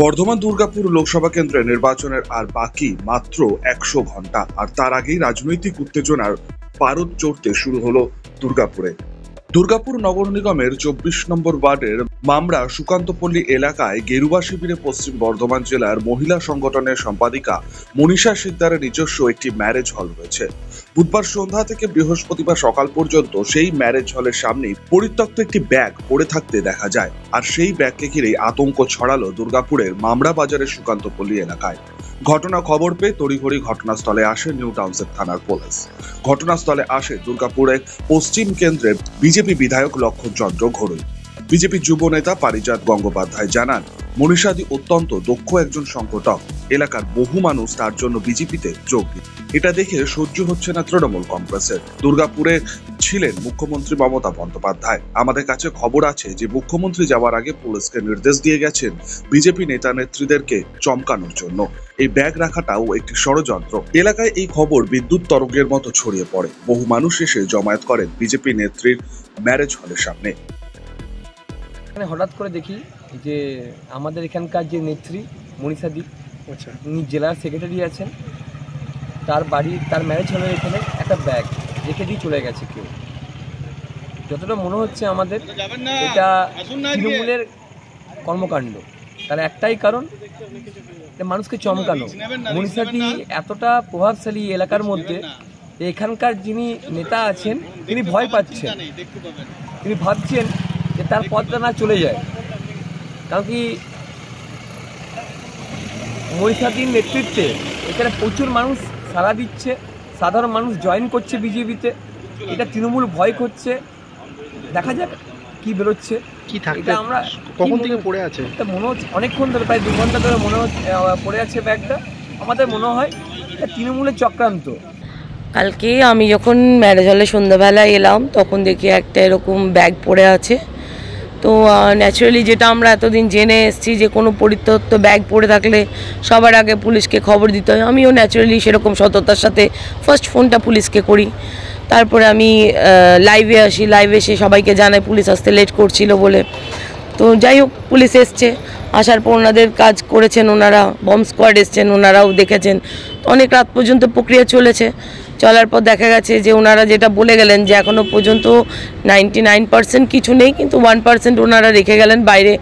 বর্ধমান দুর্গাপুর লোকসভা কেন্দ্রে নির্বাচনের আর বাকি মাত্র 100 ঘন্টা, আর তার আগেই রাজনৈতিক উত্তেজনার পারদ চড়তে শুরু হলো দুর্গাপুরে। দুর্গাপুর নগর নিগমের 24 নম্বর ওয়ার্ডের মামরা সুকান্তপল্লী এলাকায় গেরুয়া শিবিরে পশ্চিম বর্ধমান জেলার মহিলা সংগঠনের সম্পাদিকা মনীষা সিকদারের নিজস্ব একটি ম্যারেজ হল রয়েছে। বুধবার সন্ধ্যা থেকে বৃহস্পতিবার সকাল পর্যন্ত সেই ম্যারেজ হলের সামনে পরিত্যক্ত একটি ব্যাগ পড়ে থাকতে দেখা যায়, আর সেই ব্যাগকে ঘিরেই আতঙ্ক ছড়ালো দুর্গাপুরের মামরা বাজারের সুকান্তপল্লী এলাকায়। ঘটনা খবর পেয়ে তড়িঘড়ি ঘটনাস্থলে আসে নিউ টাউনশিপ থানার পুলিশ। ঘটনাস্থলে আসে দুর্গাপুরের পশ্চিম কেন্দ্রের বিজেপি বিধায়ক লক্ষণ চন্দ্র ঘোরুই। বিজেপি যুব নেতা পারিজাত গঙ্গোপাধ্যায় জানান, মনীষাদি অত্যন্ত দক্ষ একজন সংগঠক। এলাকার বহু মানুষ তার জন্য বিজেপিতে যোগ দিন। এটা দেখে সহ্য হচ্ছে না তৃণমূল কংগ্রেসের। দুর্গাপুরে ছিলেন মুখ্যমন্ত্রী মমতা বন্দ্যোপাধ্যায়। আমাদের কাছে খবর আছে যে মুখ্যমন্ত্রী যাওয়ার আগে পুলিশকে নির্দেশ দিয়ে গেছেন বিজেপি নেতা নেত্রীদেরকে চমকানোর জন্য। এই ব্যাগ রাখাটাও একটি ষড়যন্ত্র। এলাকায় এই খবর বিদ্যুৎ তরঙ্গের মতো ছড়িয়ে পড়ে। বহু মানুষ এসে জমায়েত করেন বিজেপি নেত্রীর ম্যারেজ হলের সামনে। হঠাৎ করে দেখি যে আমাদের এখানকার যে নেত্রী মনীষাদি, উনি জেলার সেক্রেটারি আছেন, তার ম্যারেজ হলের এখানে একটা ব্যাগ রেখে দিয়ে চলে গেছে কেউ। যতটা মনে হচ্ছে আমাদের এটা তৃণমূলের কর্মকাণ্ড। তার একটাই কারণ, মানুষকে চমকানো। মনীষাদি এতটা প্রভাবশালী এলাকার মধ্যে, এখানকার যিনি নেতা আছেন তিনি ভয় পাচ্ছেন, তিনি ভাবছেন যে তার পদটা না চলে যায়। কারণ কি, মনীষাদির নেতৃত্বে এখানে প্রচুর মানুষ সাড়া দিচ্ছে, সাধারণ মানুষ জয়েন করছে বিজেপিতে। এটা তৃণমূল ভয় করছে। দেখা যাক কি বেরোচ্ছে। এটা আমরা কখন থেকে পড়ে আছে এটা মনে হচ্ছে অনেকক্ষণ ধরে, প্রায় 2 ঘন্টা ধরে মনে হচ্ছে পড়ে আছে ব্যাগটা। আমাদের মনে হয় এটা তৃণমূলের চক্রান্ত। কালকে আমি যখন ম্যারেজ হলে সন্ধ্যাবেলায় এলাম, তখন দেখি একটা এরকম ব্যাগ পড়ে আছে। তো ন্যাচারালি যেটা আমরা এতদিন জেনে এসেছি যে কোনো পরিত্যক্ত ব্যাগ পড়ে থাকলে সবার আগে পুলিশকে খবর দিতে হয়। আমিও ন্যাচারালি সেরকম সততার সাথে ফার্স্ট ফোনটা পুলিশকে করি। তারপরে আমি লাইভে আসি, লাইভে এসে সবাইকে জানাই পুলিশ আসতে লেট করছিল বলে। তো যাই হোক, পুলিশ এসছে, আসার পর ওনাদের কাজ করেছেন, ওনারা বম্ব স্কোয়াড এসছেন, ওনারাও দেখেছেন। অনেক রাত পর্যন্ত প্রক্রিয়া চলেছে। চলার পর দেখা গেছে যে ওনারা যেটা বলে গেলেন যে এখনও পর্যন্ত 99% কিছু নেই, কিন্তু 1% ওনারা রেখে গেলেন। বাইরে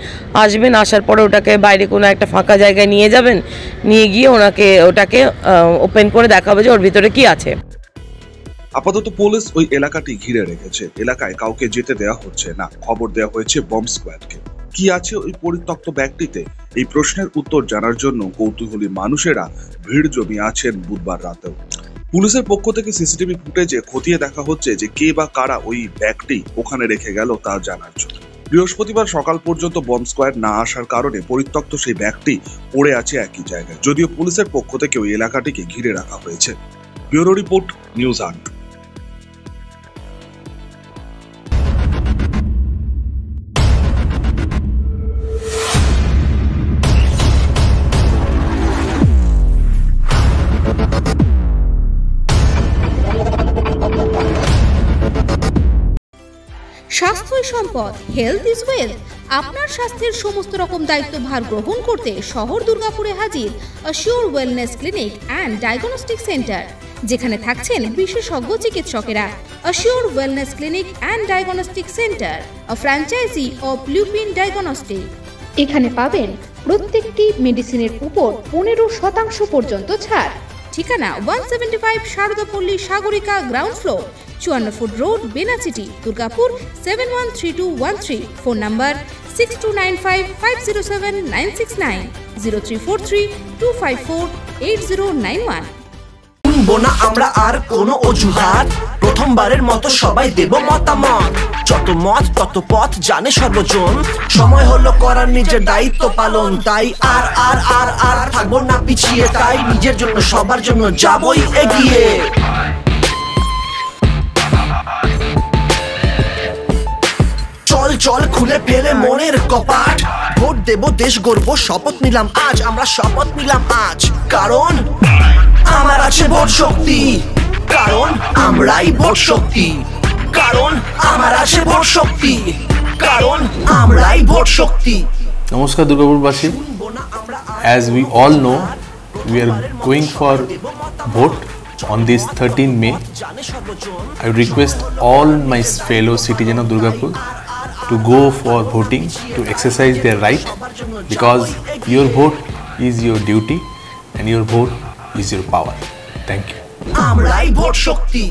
আসবেন, আসার পরে ওটাকে বাইরে কোনো একটা ফাঁকা জায়গায় নিয়ে যাবেন, নিয়ে গিয়ে ওটাকে ওপেন করে দেখাবে যে ওর ভিতরে কি আছে। আপাতত পুলিশ ওই এলাকাটি ঘিরে রেখেছে। এলাকায় কাউকে যেতে দেওয়া হচ্ছে না। খবর দেওয়া হয়েছে বম্ব স্কোয়াডকে। কি আছে ওই পরিত্যক্ত ব্যাগটিতে, এই প্রশ্নের উত্তর জানার জন্য কৌতূহলী মানুষেরা ভিড় জমিয়ে আছেন বুধবার রাতেও। পুলিশের পক্ষ থেকে সিসিটিভি ফুটেজে খতিয়ে দেখা হচ্ছে যে কে বা কারা ওই ব্যাগটি ওখানে রেখে গেল তা জানার জন্য। বৃহস্পতিবার সকাল পর্যন্ত বম্ব স্কোয়াড না আসার কারণে পরিত্যক্ত সেই ব্যাগটি পড়ে আছে একই জায়গায়, যদিও পুলিশের পক্ষ থেকে ওই এলাকাটিকে ঘিরে রাখা হয়েছে। Bureau report, news 8। স্বাস্থ্যই সম্পদ, হেলথ ইজ ওয়েলথ। আপনার স্বাস্থ্যের সমস্ত রকম দায়িত্বভার গ্রহণ করতে শহর দুর্গাপুরে হাজির assure wellness clinic and diagnostic centre, যেখানে থাকছেন বিশেষজ্ঞ চিকিৎসকেরা। Assure wellness clinic and diagnostic centre, a franchise of Lupin diagnostic. এখানে পাবেন প্রত্যেকটি মেডিসিনের উপর 15% পর্যন্ত ছাড়। ঠিকানা 175 Saradapalli Sagarika, ground floor, 54 foot road, Benachity, Durgapur 713213। Phone number 6295507969, 0343254891। শুনবো না আমরা আর কোনো অজুহাত, প্রথমবারের মতো সবাই দেব মতামত। যত মত তত পথ জানে সর্বজন, সময় হলো করার নিজের দায়িত্ব পালন। তাই আর আর আর আর থাকবো না পিছিয়ে, তাই নিজের জন্য সবার জন্য যাবই এগিয়ে। চল চল খুলে ফেলে মনের কপাট, ভোট দেব দেশ গর্ব শপথ নিলাম আজ, আমরা শপথ নিলাম আজ। কারণ আমার আছে ভোট শক্তি, কারণ আমরাই ভোট শক্তি, কারণ আমার আছে ভোট শক্তি, কারণ আমরাই vote Shakti. Namaskar Durgapurbashi. As we all know, we are going for vote on this 13 May. I request all my fellow citizens of Durgapur to go for voting, to exercise their right, because your vote is your duty and your vote is your power. Thank you. আমরাই vote শক্তি।